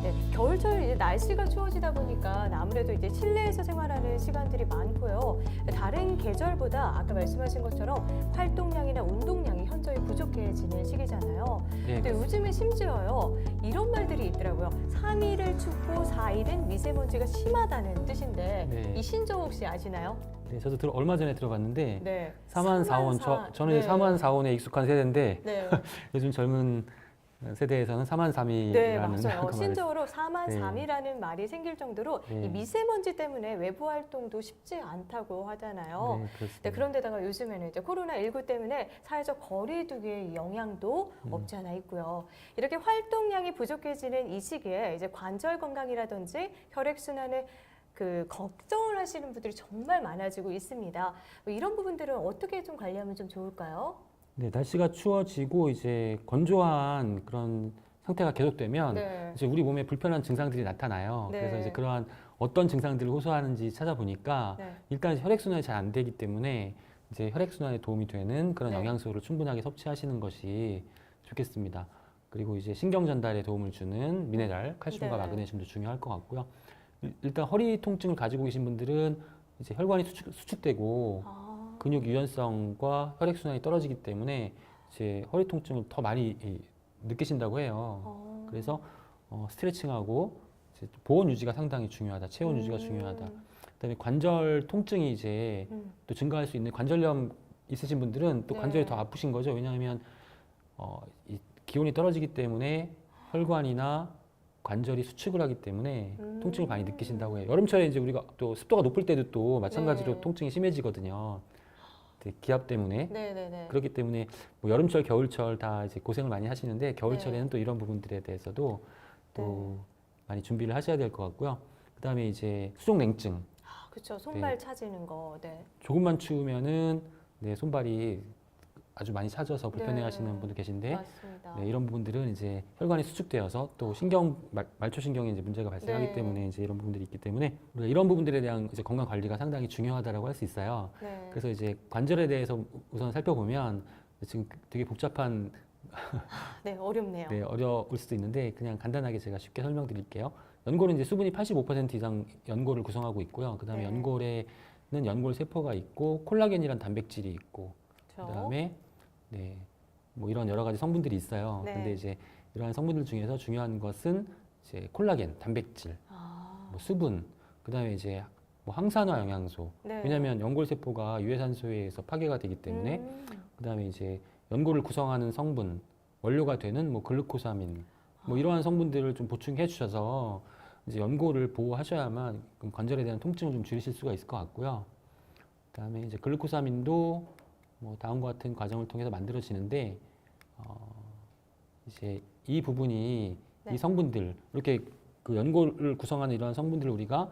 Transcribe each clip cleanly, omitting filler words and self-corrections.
네, 겨울철 이제 날씨가 추워지다 보니까 아무래도 이제 실내에서 생활하는 시간들이 많고요. 다른 계절보다 아까 말씀하신 것처럼 활동량이나 운동량이 현저히 부족해지는 시기잖아요. 네, 근데 요즘에 심지어요, 이런 말들이 있더라고요. 3일을 춥고 4일은 미세먼지가 심하다는 뜻인데 네. 이 신조어 혹시 아시나요? 네, 저도 얼마 전에 들어봤는데 네. 4만 4원, 저는 이제 4만 4원에 익숙한 세대인데 네. 요즘 젊은 세대에서는 4만 3이라는 네, 맞아요. 신조어로 4만 네. 3이라는 말이 생길 정도로 네. 이 미세먼지 때문에 외부 활동도 쉽지 않다고 하잖아요. 네, 그렇습니다. 네, 그런데다가 요즘에는 이제 코로나19 때문에 사회적 거리두기의 영향도 없지 않아 있고요. 이렇게 활동량이 부족해지는 이 시기에 이제 관절 건강이라든지 혈액순환에 걱정을 하시는 분들이 정말 많아지고 있습니다. 이런 부분들은 어떻게 좀 관리하면 좀 좋을까요? 네, 날씨가 추워지고 이제 건조한 그런 상태가 계속되면 네. 이제 우리 몸에 불편한 증상들이 나타나요. 네. 그래서 이제 그러한 어떤 증상들을 호소하는지 찾아보니까 네. 일단 혈액순환이 잘 안 되기 때문에 이제 혈액순환에 도움이 되는 그런 네. 영양소를 충분하게 섭취하시는 것이 좋겠습니다. 그리고 이제 신경 전달에 도움을 주는 미네랄, 칼슘과 네. 마그네슘도 중요할 것 같고요. 일단 허리 통증을 가지고 계신 분들은 이제 혈관이 수축되고 근육 유연성과 혈액순환이 떨어지기 때문에 이제 허리 통증을 더 많이 느끼신다고 해요. 그래서 스트레칭하고 이제 보온 유지가 상당히 중요하다. 체온 유지가 중요하다. 그다음에 관절 통증이 이제 또 증가할 수 있는 관절염 있으신 분들은 또 네. 관절이 더 아프신 거죠. 왜냐하면 이 기온이 떨어지기 때문에 혈관이나 관절이 수축을 하기 때문에 통증을 많이 느끼신다고 해요. 여름철에 이제 우리가 또 습도가 높을 때도 또 마찬가지로 네. 통증이 심해지거든요. 기압 때문에. 네네네. 그렇기 때문에 뭐 여름철, 겨울철 다 이제 고생을 많이 하시는데 겨울철에는 네. 또 이런 부분들에 대해서도 또 네. 많이 준비를 하셔야 될 것 같고요. 그다음에 이제 수족 냉증. 그렇죠. 손발 차지는 거. 네. 조금만 추우면은 네, 손발이 아주 많이 차져서 불편해하시는 네. 분들 계신데 맞습니다. 네, 이런 부분들은 이제 혈관이 수축되어서 또 말초신경에 이제 문제가 발생하기 네. 때문에 이제 이런 부분들이 있기 때문에 우리가 이런 부분들에 대한 이제 건강 관리가 상당히 중요하다라고 할 수 있어요. 네. 그래서 이제 관절에 대해서 우선 살펴보면 지금 되게 복잡한 네, 어렵네요. 네, 어려울 수도 있는데 그냥 간단하게 제가 쉽게 설명드릴게요. 연골은 이제 수분이 85% 이상 연골을 구성하고 있고요. 그다음에 네. 연골에는 연골 세포가 있고 콜라겐이란 단백질이 있고 그렇죠. 그다음에 네, 뭐 이런 여러 가지 성분들이 있어요. 네. 근데 이제 이러한 성분들 중에서 중요한 것은 이제 콜라겐, 단백질, 뭐 수분, 그다음에 이제 뭐 항산화 영양소. 네. 왜냐하면 연골 세포가 유해산소에 의해서 파괴가 되기 때문에 그다음에 이제 연골을 구성하는 성분, 원료가 되는 뭐 글루코사민, 뭐 이러한 성분들을 좀 보충해 주셔서 이제 연골을 보호하셔야만 관절에 대한 통증을 좀 줄이실 수가 있을 것 같고요. 그다음에 이제 글루코사민도 뭐 다음과 같은 과정을 통해서 만들어지는데 이제 이 부분이 네. 이 성분들 이렇게 그 연골을 구성하는 이러한 성분들을 우리가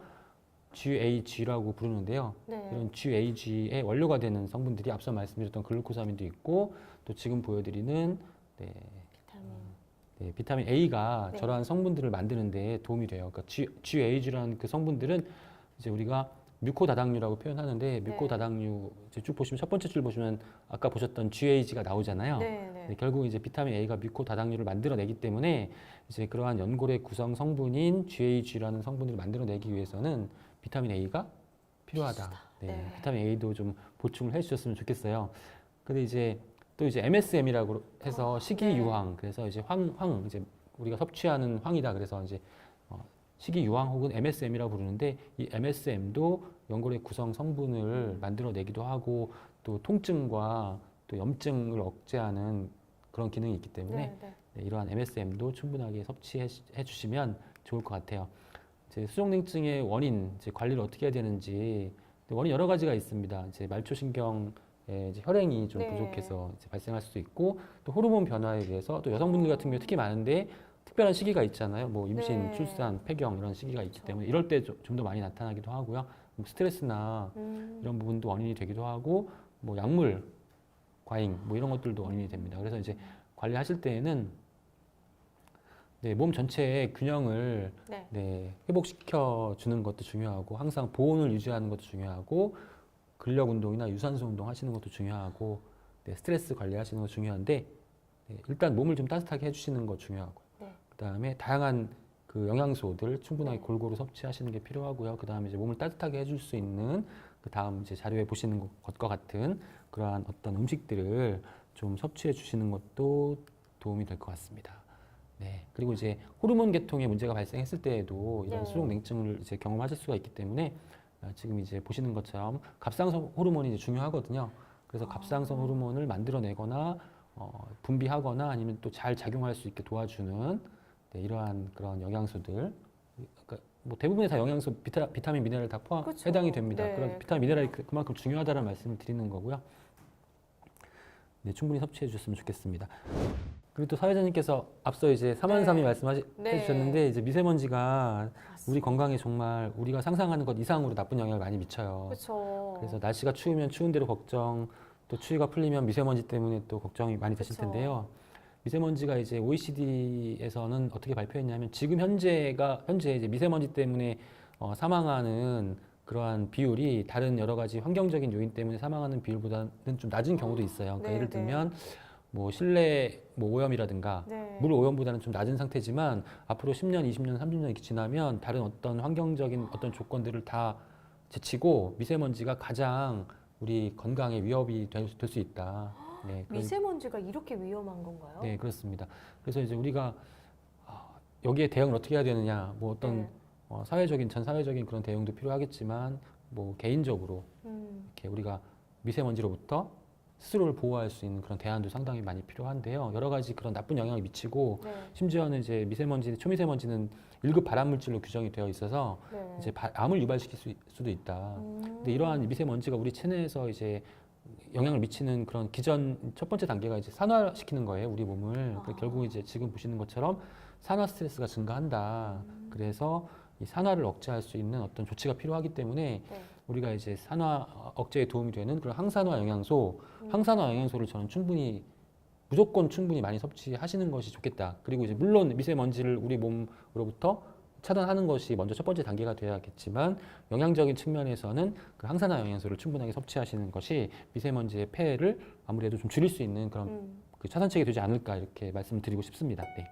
GAG라고 부르는데요. 네. 이런 GAG의 원료가 되는 성분들이 앞서 말씀드렸던 글루코사민도 있고 또 지금 보여드리는 비타민. 비타민 A가 네. 저러한 성분들을 만드는 데 도움이 돼요. 그러니까 GAG라는 그 성분들은 이제 우리가 뮤코 다당류라고 표현하는데 뮤코 네. 다당류 이제 쭉 보시면 첫 번째 줄 보시면 아까 보셨던 GAG가 나오잖아요. 네, 네. 네, 결국 이제 비타민 A가 뮤코 다당류를 만들어내기 때문에 이제 그러한 연골의 구성 성분인 GAG라는 성분을 만들어내기 위해서는 비타민 A가 필요하다. 네, 네. 비타민 A도 좀 보충을 해주셨으면 좋겠어요. 근데 이제 또 이제 MSM이라고 해서 식이유황, 그래서 이제 황 이제 우리가 섭취하는 황이다. 그래서 이제 식이유황 혹은 MSM이라고 부르는데 이 MSM도 연골의 구성 성분을 만들어내기도 하고 또 통증과 또 염증을 억제하는 그런 기능이 있기 때문에 네, 네. 네, 이러한 MSM도 충분하게 섭취해 주시면 좋을 것 같아요. 이제 수족냉증의 원인, 이제 관리를 어떻게 해야 되는지 원인 여러 가지가 있습니다. 이제 말초신경에 이제 혈행이 좀 네. 부족해서 이제 발생할 수도 있고 또 호르몬 변화에 의해서 또 여성분들 같은 경우 특히 많은데 특별한 시기가 있잖아요. 뭐 임신, 네. 출산, 폐경 이런 시기가 있기 그렇죠. 때문에 이럴 때 좀 더 많이 나타나기도 하고요. 뭐 스트레스나 이런 부분도 원인이 되기도 하고 뭐 약물, 과잉 뭐 이런 것들도 원인이 됩니다. 그래서 이제 관리하실 때에는 네, 몸 전체의 균형을 네. 네, 회복시켜 주는 것도 중요하고 항상 보온을 유지하는 것도 중요하고 근력 운동이나 유산소 운동 하시는 것도 중요하고 네, 스트레스 관리하시는 것도 중요한데 네, 일단 몸을 좀 따뜻하게 해주시는 거 중요하고 네. 그다음에 다양한 그 영양소들 충분하게 골고루 섭취하시는 게 필요하고요. 그 다음에 이제 몸을 따뜻하게 해줄 수 있는 그 다음 이제 자료에 보시는 것과 같은 그러한 어떤 음식들을 좀 섭취해 주시는 것도 도움이 될 것 같습니다. 네. 그리고 이제 호르몬 계통에 문제가 발생했을 때에도 이런 네. 수족 냉증을 이제 경험하실 수가 있기 때문에 지금 이제 보시는 것처럼 갑상선 호르몬이 이제 중요하거든요. 그래서 갑상선 호르몬을 만들어내거나 분비하거나 아니면 또 잘 작용할 수 있게 도와주는 네, 이러한 그런 영양소들. 그러니까 뭐 대부분의 다 영양소, 비타민, 미네랄 다 그쵸. 해당이 됩니다. 네. 그런 비타민, 미네랄이 그만큼 중요하다는 말씀을 드리는 거고요. 네, 충분히 섭취해 주셨으면 좋겠습니다. 그리고 또 사회자님께서 앞서 이제 삼한삼이 네. 말씀해 네. 주셨는데 이제 미세먼지가 맞습니다. 우리 건강에 정말 우리가 상상하는 것 이상으로 나쁜 영향을 많이 미쳐요. 그렇죠. 그래서 날씨가 추우면 추운 대로 걱정, 또 추위가 풀리면 미세먼지 때문에 또 걱정이 많이 되실 그쵸. 텐데요. 미세먼지가 이제 OECD에서는 어떻게 발표했냐면 지금 현재 이제 미세먼지 때문에 사망하는 그러한 비율이 다른 여러 가지 환경적인 요인 때문에 사망하는 비율보다는 좀 낮은 경우도 있어요. 그러니까 네, 예를 네. 들면 뭐 실내 뭐 오염이라든가 네. 물 오염보다는 좀 낮은 상태지만 앞으로 10년, 20년, 30년 이렇게 지나면 다른 어떤 환경적인 어떤 조건들을 다 제치고 미세먼지가 가장 우리 건강에 위협이 될 수 있다. 네, 미세먼지가 이렇게 위험한 건가요? 네, 그렇습니다. 그래서 이제 우리가 여기에 대응을 어떻게 해야 되느냐, 뭐 어떤 네. 전 사회적인 그런 대응도 필요하겠지만, 뭐 개인적으로 이렇게 우리가 미세먼지로부터 스스로를 보호할 수 있는 그런 대안도 상당히 많이 필요한데요. 여러 가지 그런 나쁜 영향을 미치고, 네. 심지어는 이제 초미세먼지는 1급 발암물질로 규정이 되어 있어서 네. 이제 암을 유발시킬 수도 있다. 근데 이러한 미세먼지가 우리 체내에서 이제 영향을 미치는 그런 첫 번째 단계가 이제 산화시키는 거예요, 우리 몸을. 그러니까 결국 이제 지금 보시는 것처럼 산화 스트레스가 증가한다. 그래서 이 산화를 억제할 수 있는 어떤 조치가 필요하기 때문에 네. 우리가 이제 산화 억제에 도움이 되는 그런 항산화 영양소를 저는 무조건 충분히 많이 섭취하시는 것이 좋겠다. 그리고 이제 물론 미세먼지를 우리 몸으로부터 차단하는 것이 먼저 첫 번째 단계가 되어야겠지만 영양적인 측면에서는 그 항산화 영양소를 충분하게 섭취하시는 것이 미세먼지의 폐해를 아무래도 좀 줄일 수 있는 그런 그 차선책이 되지 않을까 이렇게 말씀드리고 싶습니다. 네.